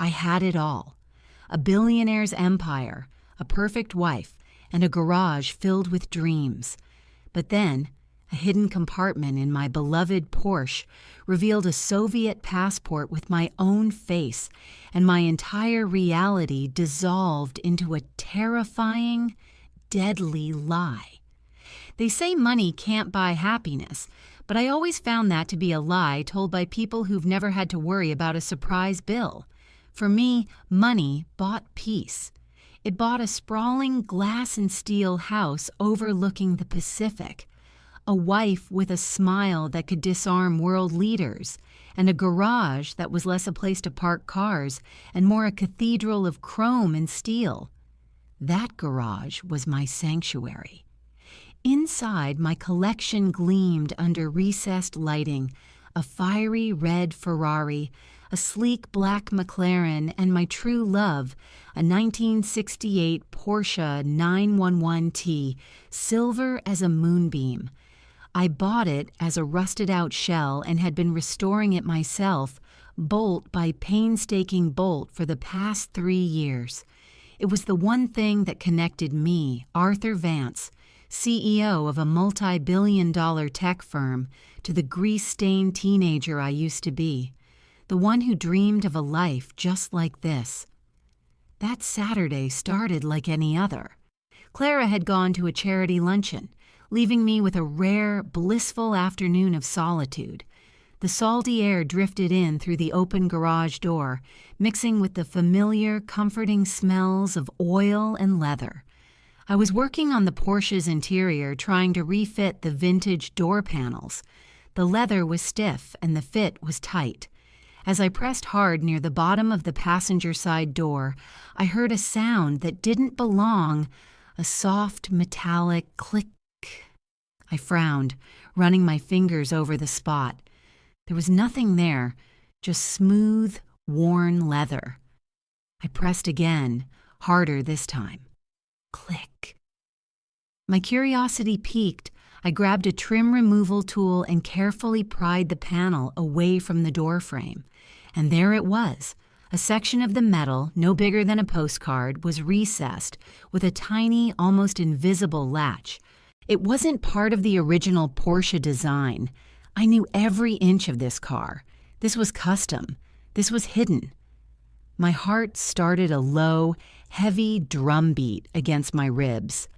I had it all: a billionaire's empire, a perfect wife, and a garage filled with dreams. But then, a hidden compartment in my beloved Porsche revealed a Soviet passport with my own face, and my entire reality dissolved into a terrifying, deadly lie. They say money can't buy happiness, but I always found that to be a lie told by people who've never had to worry about a surprise bill. For me, money bought peace. It bought a sprawling glass and steel house overlooking the Pacific, a wife with a smile that could disarm world leaders, and a garage that was less a place to park cars and more a cathedral of chrome and steel. That garage was my sanctuary. Inside, my collection gleamed under recessed lighting: a fiery red Ferrari, a sleek black McLaren, and my true love, a 1968 Porsche 911T, silver as a moonbeam. I bought it as a rusted-out shell and had been restoring it myself, bolt by painstaking bolt, for the past 3 years. It was the one thing that connected me, Arthur Vance, CEO of a multi-billion-dollar tech firm, to the grease-stained teenager I used to be, the one who dreamed of a life just like this. That Saturday started like any other. Clara had gone to a charity luncheon, leaving me with a rare, blissful afternoon of solitude. The salty air drifted in through the open garage door, mixing with the familiar, comforting smells of oil and leather. I was working on the Porsche's interior, trying to refit the vintage door panels. The leather was stiff and the fit was tight. As I pressed hard near the bottom of the passenger side door, I heard a sound that didn't belong, a soft, metallic click. I frowned, running my fingers over the spot. There was nothing there, just smooth, worn leather. I pressed again, harder this time. Click. My curiosity piqued. I grabbed a trim removal tool and carefully pried the panel away from the door frame. And there it was. A section of the metal, no bigger than a postcard, was recessed with a tiny, almost invisible latch. It wasn't part of the original Porsche design. I knew every inch of this car. This was custom. This was hidden. My heart started a low, heavy drum beat against my ribs.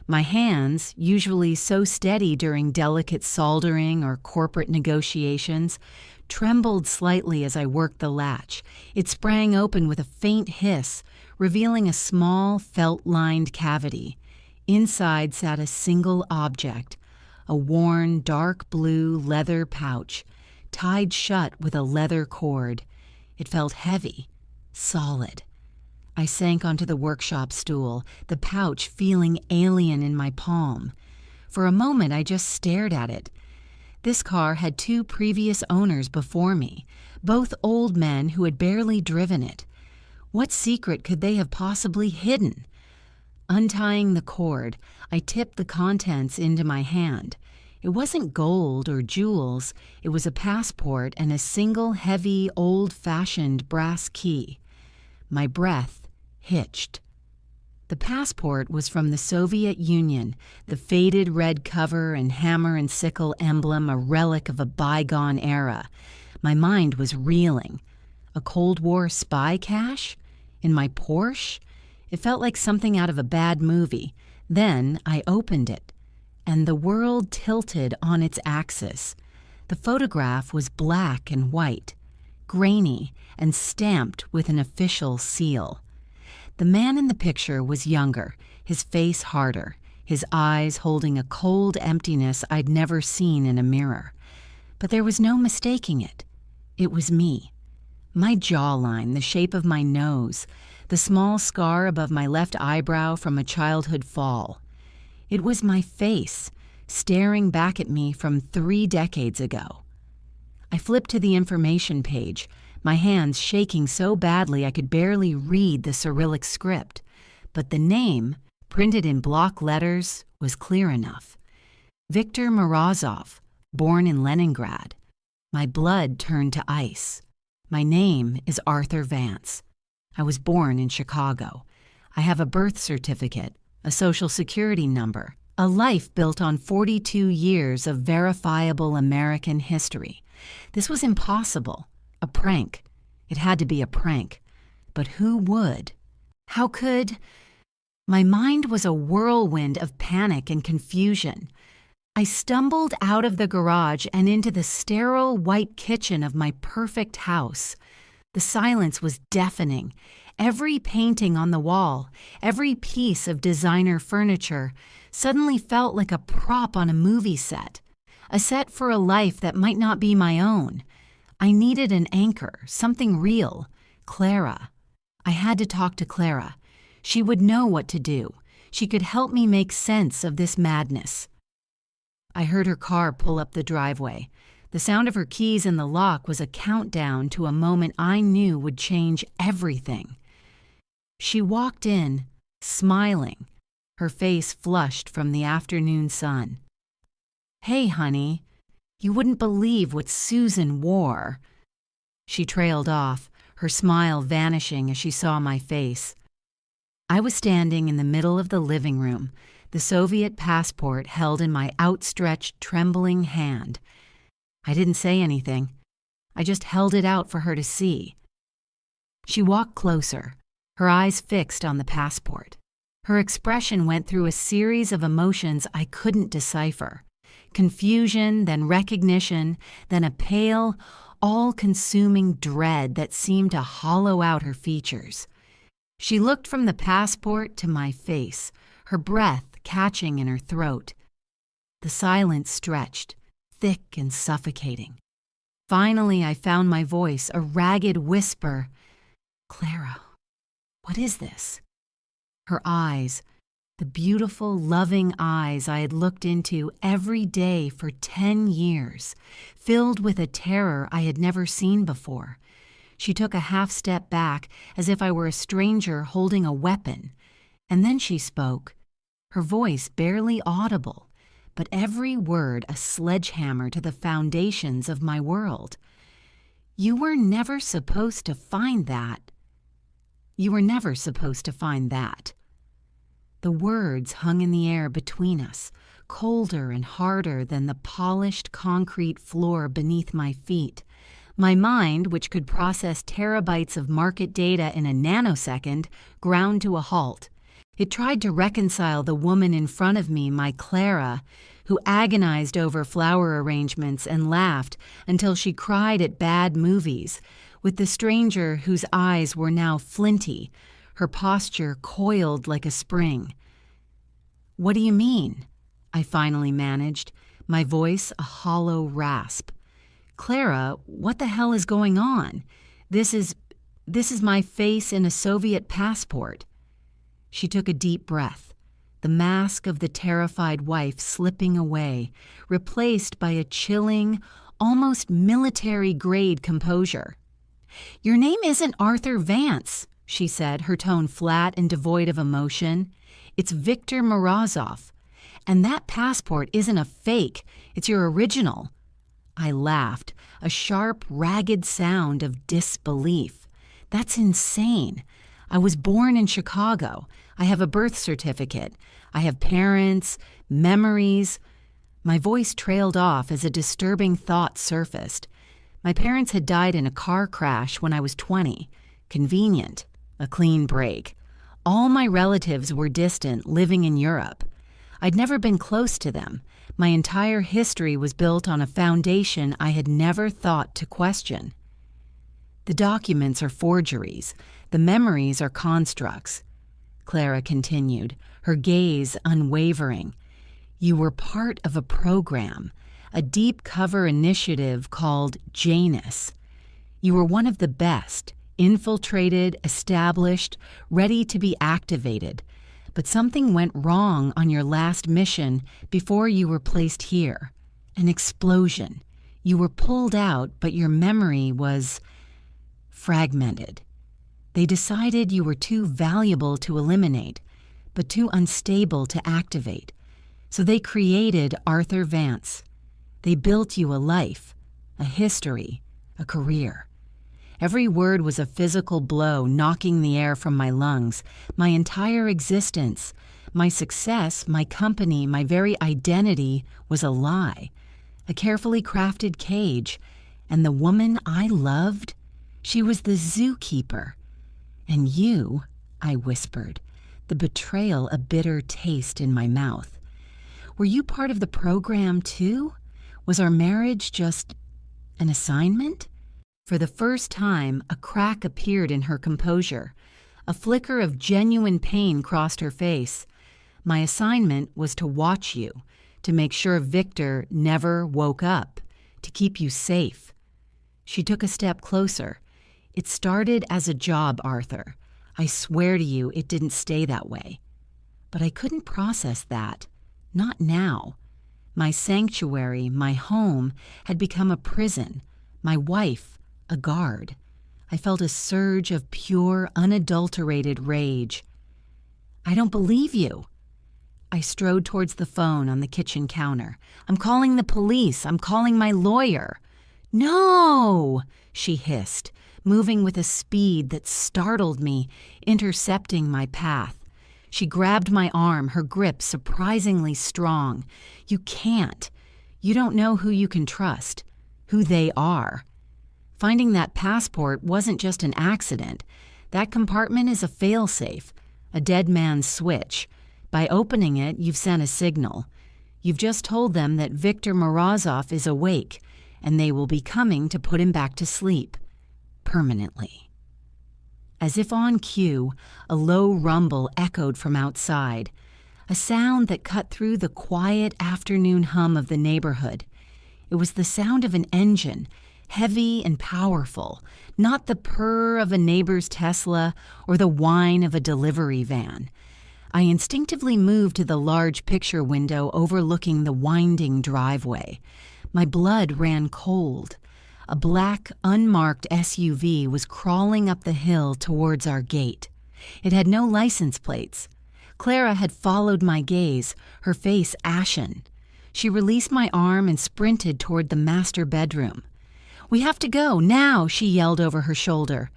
My hands, usually so steady during delicate soldering or corporate negotiations, trembled slightly as I worked the latch. It sprang open with a faint hiss, revealing a small, felt-lined cavity. Inside sat a single object, a worn, dark blue leather pouch, tied shut with a leather cord. It felt heavy, solid. I sank onto the workshop stool, the pouch feeling alien in my palm. For a moment, I just stared at it. This car had 2 previous owners before me, both old men who had barely driven it. What secret could they have possibly hidden? Untying the cord, I tipped the contents into my hand. It wasn't gold or jewels. It was a passport and a single heavy, old-fashioned brass key. My breath hitched. The passport was from the Soviet Union, the faded red cover and hammer and sickle emblem a relic of a bygone era. My mind was reeling. A Cold War spy cache? In my Porsche? It felt like something out of a bad movie. Then I opened it, and the world tilted on its axis. The photograph was black and white, grainy, and stamped with an official seal. The man in the picture was younger, his face harder, his eyes holding a cold emptiness I'd never seen in a mirror. But there was no mistaking it. It was me. My jawline, the shape of my nose, the small scar above my left eyebrow from a childhood fall. It was my face, staring back at me from 3 decades ago. I flipped to the information page, my hands shaking so badly I could barely read the Cyrillic script. But the name, printed in block letters, was clear enough. Viktor Morozov, born in Leningrad. My blood turned to ice. My name is Arthur Vance. I was born in Chicago. I have a birth certificate, a social security number, a life built on 42 years of verifiable American history. This was impossible. A prank. It had to be a prank. But who would? How could? My mind was a whirlwind of panic and confusion. I stumbled out of the garage and into the sterile white kitchen of my perfect house. The silence was deafening. Every painting on the wall, every piece of designer furniture suddenly felt like a prop on a movie set, a set for a life that might not be my own. I needed an anchor, something real. Clara. I had to talk to Clara. She would know what to do. She could help me make sense of this madness. I heard her car pull up the driveway. The sound of her keys in the lock was a countdown to a moment I knew would change everything. She walked in, smiling, her face flushed from the afternoon sun. "Hey, honey, you wouldn't believe what Susan wore." She trailed off, her smile vanishing as she saw my face. I was standing in the middle of the living room, the Soviet passport held in my outstretched, trembling hand. I didn't say anything. I just held it out for her to see. She walked closer, her eyes fixed on the passport. Her expression went through a series of emotions I couldn't decipher. Confusion, then recognition, then a pale, all-consuming dread that seemed to hollow out her features. She looked from the passport to my face, her breath catching in her throat. The silence stretched, thick and suffocating. Finally, I found my voice, a ragged whisper. "Clara, what is this?" Her eyes, the beautiful, loving eyes I had looked into every day for 10 years, filled with a terror I had never seen before. She took a half step back as if I were a stranger holding a weapon, and then she spoke, her voice barely audible, but every word a sledgehammer to the foundations of my world. "You were never supposed to find that. You were never supposed to find that." The words hung in the air between us, colder and harder than the polished concrete floor beneath my feet. My mind, which could process terabytes of market data in a nanosecond, ground to a halt. It tried to reconcile the woman in front of me, my Clara, who agonized over flower arrangements and laughed until she cried at bad movies, with the stranger whose eyes were now flinty, her posture coiled like a spring. "What do you mean?" I finally managed, my voice a hollow rasp. "Clara, what the hell is going on? This is my face in a Soviet passport." She took a deep breath, the mask of the terrified wife slipping away, replaced by a chilling, almost military-grade composure. "Your name isn't Arthur Vance," she said, her tone flat and devoid of emotion. "It's Viktor Morozov. And that passport isn't a fake, it's your original." I laughed, a sharp, ragged sound of disbelief. "That's insane. I was born in Chicago. I have a birth certificate. I have parents, memories." My voice trailed off as a disturbing thought surfaced. My parents had died in a car crash when I was 20. Convenient. A clean break. All my relatives were distant, living in Europe. I'd never been close to them. My entire history was built on a foundation I had never thought to question. "The documents are forgeries. The memories are constructs," Clara continued, her gaze unwavering. "You were part of a program, a deep-cover initiative called Janus. You were one of the best, infiltrated, established, ready to be activated. But something went wrong on your last mission before you were placed here. An explosion. You were pulled out, but your memory was fragmented. They decided you were too valuable to eliminate, but too unstable to activate. So they created Arthur Vance. They built you a life, a history, a career. Every word was a physical blow, knocking the air from my lungs. My entire existence, my success, my company, my very identity was a lie, a carefully crafted cage. And the woman I loved, she was the zookeeper. And you, I whispered, the betrayal a bitter taste in my mouth. Were you part of the program too? Was our marriage just an assignment? For the first time, a crack appeared in her composure. A flicker of genuine pain crossed her face. My assignment was to watch you, to make sure Victor never woke up, to keep you safe. She took a step closer. It started as a job, Arthur. I swear to you it didn't stay that way. But I couldn't process that. Not now. My sanctuary, my home, had become a prison. My wife, a guard. I felt a surge of pure, unadulterated rage. I don't believe you. I strode towards the phone on the kitchen counter. I'm calling the police. I'm calling my lawyer. No, she hissed, moving with a speed that startled me, intercepting my path. She grabbed my arm, her grip surprisingly strong. You can't. You don't know who you can trust, who they are. Finding that passport wasn't just an accident. That compartment is a failsafe, a dead man's switch. By opening it, you've sent a signal. You've just told them that Victor Morozov is awake, and they will be coming to put him back to sleep, permanently. As if on cue, a low rumble echoed from outside, a sound that cut through the quiet afternoon hum of the neighborhood. It was the sound of an engine, heavy and powerful, not the purr of a neighbor's Tesla or the whine of a delivery van. I instinctively moved to the large picture window overlooking the winding driveway. My blood ran cold. A black, unmarked SUV was crawling up the hill towards our gate. It had no license plates. Clara had followed my gaze, her face ashen. She released my arm and sprinted toward the master bedroom. "We have to go, now!" she yelled over her shoulder.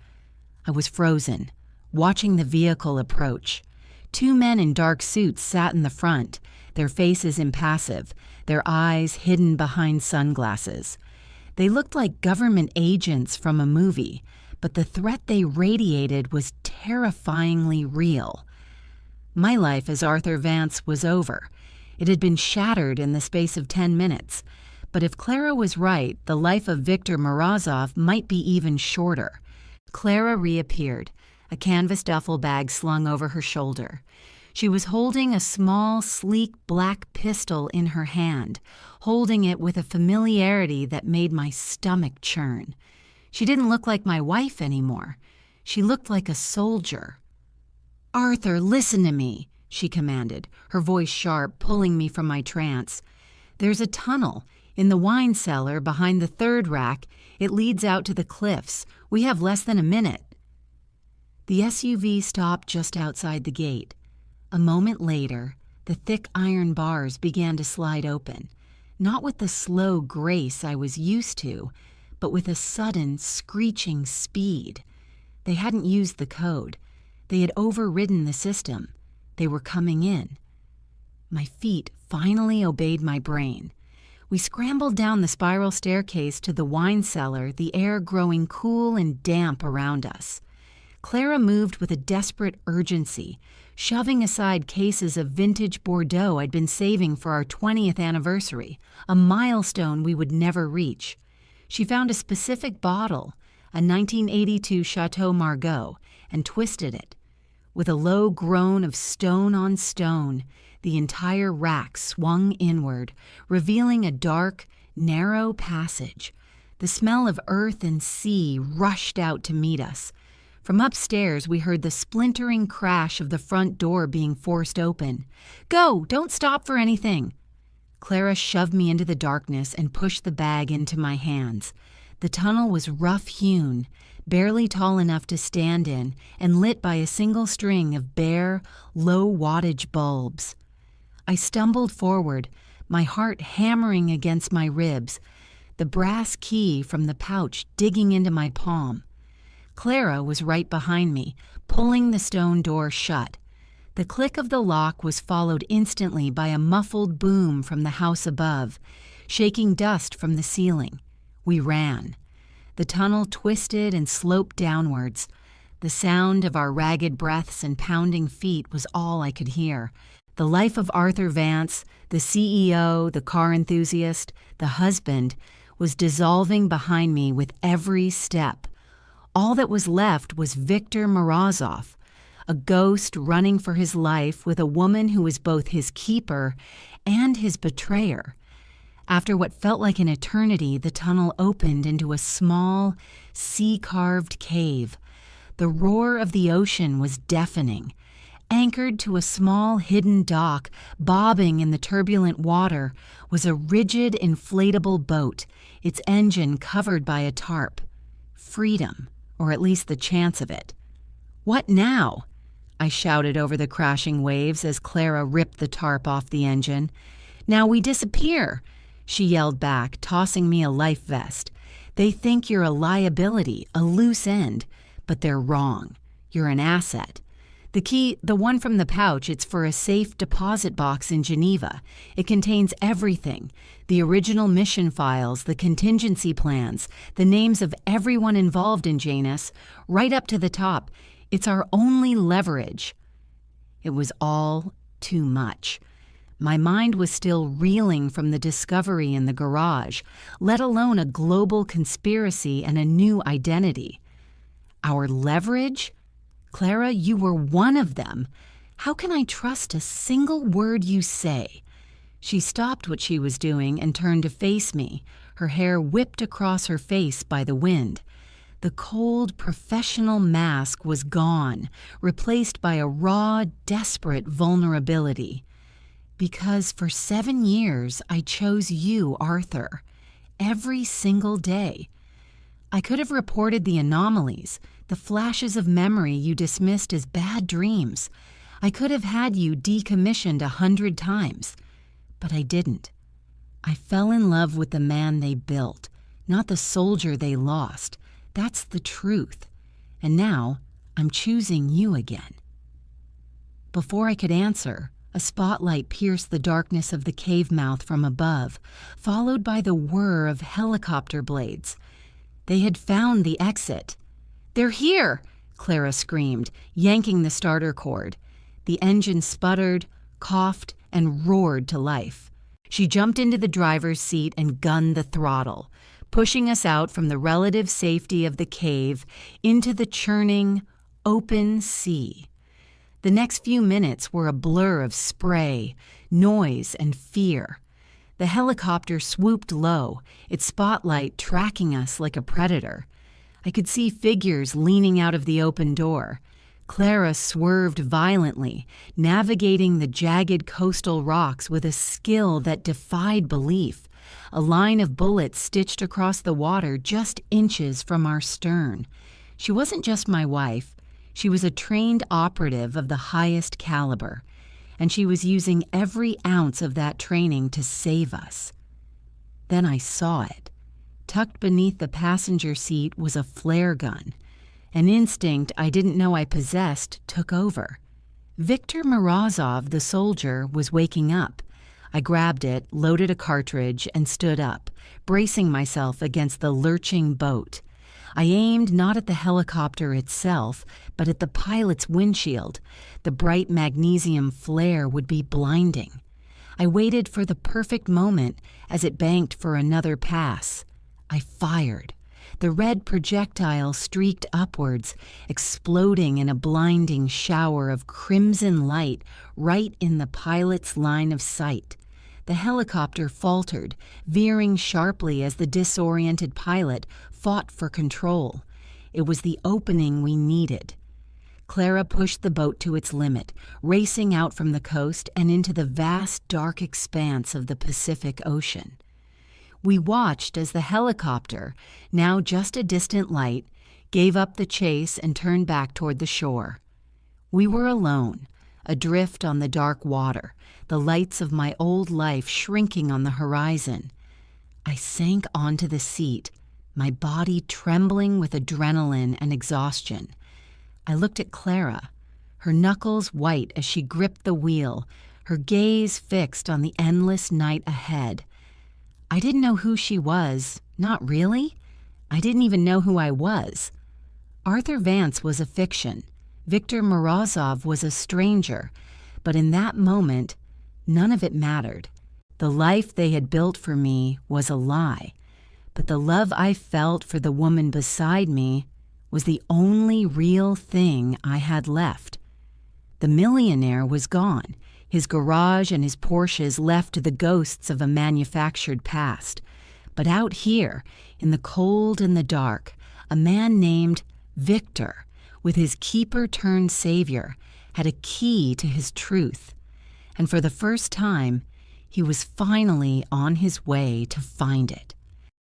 I was frozen, watching the vehicle approach. 2 men in dark suits sat in the front, their faces impassive, their eyes hidden behind sunglasses. They looked like government agents from a movie, but the threat they radiated was terrifyingly real. My life as Arthur Vance was over. It had been shattered in the space of 10 minutes. But if Clara was right, the life of Victor Morozov might be even shorter. Clara reappeared, a canvas duffel bag slung over her shoulder. She was holding a small, sleek black pistol in her hand, holding it with a familiarity that made my stomach churn. She didn't look like my wife anymore. She looked like a soldier. "Arthur, listen to me," she commanded, her voice sharp, pulling me from my trance. "There's a tunnel. In the wine cellar, behind the third rack, it leads out to the cliffs. We have less than a minute." The SUV stopped just outside the gate. A moment later, the thick iron bars began to slide open, not with the slow grace I was used to, but with a sudden, screeching speed. They hadn't used the code. They had overridden the system. They were coming in. My feet finally obeyed my brain. We scrambled down the spiral staircase to the wine cellar, the air growing cool and damp around us. Clara moved with a desperate urgency, shoving aside cases of vintage Bordeaux I'd been saving for our 20th anniversary, a milestone we would never reach. She found a specific bottle, a 1982 Chateau Margaux, and twisted it. With a low groan of stone on stone, the entire rack swung inward, revealing a dark, narrow passage. The smell of earth and sea rushed out to meet us. From upstairs, we heard the splintering crash of the front door being forced open. "Go! Don't stop for anything!" Clara shoved me into the darkness and pushed the bag into my hands. The tunnel was rough-hewn, barely tall enough to stand in, and lit by a single string of bare, low-wattage bulbs. I stumbled forward, my heart hammering against my ribs, the brass key from the pouch digging into my palm. Clara was right behind me, pulling the stone door shut. The click of the lock was followed instantly by a muffled boom from the house above, shaking dust from the ceiling. We ran. The tunnel twisted and sloped downwards. The sound of our ragged breaths and pounding feet was all I could hear. The life of Arthur Vance, the CEO, the car enthusiast, the husband, was dissolving behind me with every step. All that was left was Viktor Morozov, a ghost running for his life with a woman who was both his keeper and his betrayer. After what felt like an eternity, the tunnel opened into a small, sea-carved cave. The roar of the ocean was deafening. Anchored to a small hidden dock, bobbing in the turbulent water, was a rigid inflatable boat, its engine covered by a tarp. Freedom, or at least the chance of it. "What now?" I shouted over the crashing waves as Clara ripped the tarp off the engine. "Now we disappear," she yelled back, tossing me a life vest. "They think you're a liability, a loose end, but they're wrong. You're an asset. The key, the one from the pouch, it's for a safe deposit box in Geneva. It contains everything. The original mission files, the contingency plans, the names of everyone involved in Janus, right up to the top. It's our only leverage." It was all too much. My mind was still reeling from the discovery in the garage, let alone a global conspiracy and a new identity. Our leverage? Clara, you were one of them. How can I trust a single word you say? She stopped what she was doing and turned to face me, her hair whipped across her face by the wind. The cold, professional mask was gone, replaced by a raw, desperate vulnerability. "Because for 7 years I chose you, Arthur. Every single day. I could have reported the anomalies, the flashes of memory you dismissed as bad dreams. I could have had you decommissioned 100 times. But I didn't. I fell in love with the man they built, not the soldier they lost. That's the truth. And now I'm choosing you again." Before I could answer, a spotlight pierced the darkness of the cave mouth from above, followed by the whir of helicopter blades. They had found the exit. "They're here!" Clara screamed, yanking the starter cord. The engine sputtered, coughed, and roared to life. She jumped into the driver's seat and gunned the throttle, pushing us out from the relative safety of the cave into the churning, open sea. The next few minutes were a blur of spray, noise, and fear. The helicopter swooped low, its spotlight tracking us like a predator. I could see figures leaning out of the open door. Clara swerved violently, navigating the jagged coastal rocks with a skill that defied belief. A line of bullets stitched across the water just inches from our stern. She wasn't just my wife. She was a trained operative of the highest caliber, and she was using every ounce of that training to save us. Then I saw it. Tucked beneath the passenger seat was a flare gun. An instinct I didn't know I possessed took over. Viktor Morozov, the soldier, was waking up. I grabbed it, loaded a cartridge, and stood up, bracing myself against the lurching boat. I aimed not at the helicopter itself, but at the pilot's windshield. The bright magnesium flare would be blinding. I waited for the perfect moment as it banked for another pass. I fired. The red projectile streaked upwards, exploding in a blinding shower of crimson light right in the pilot's line of sight. The helicopter faltered, veering sharply as the disoriented pilot fought for control. It was the opening we needed. Clara pushed the boat to its limit, racing out from the coast and into the vast, dark expanse of the Pacific Ocean. We watched as the helicopter, now just a distant light, gave up the chase and turned back toward the shore. We were alone, adrift on the dark water, the lights of my old life shrinking on the horizon. I sank onto the seat, my body trembling with adrenaline and exhaustion. I looked at Clara, her knuckles white as she gripped the wheel, her gaze fixed on the endless night ahead. I didn't know who she was, not really. I didn't even know who I was. Arthur Vance was a fiction. Viktor Morozov was a stranger. But in that moment, none of it mattered. The life they had built for me was a lie. But the love I felt for the woman beside me was the only real thing I had left. The millionaire was gone, his garage and his Porsches left to the ghosts of a manufactured past. But out here, in the cold and the dark, a man named Victor, with his keeper-turned-savior, had a key to his truth. And for the first time, he was finally on his way to find it.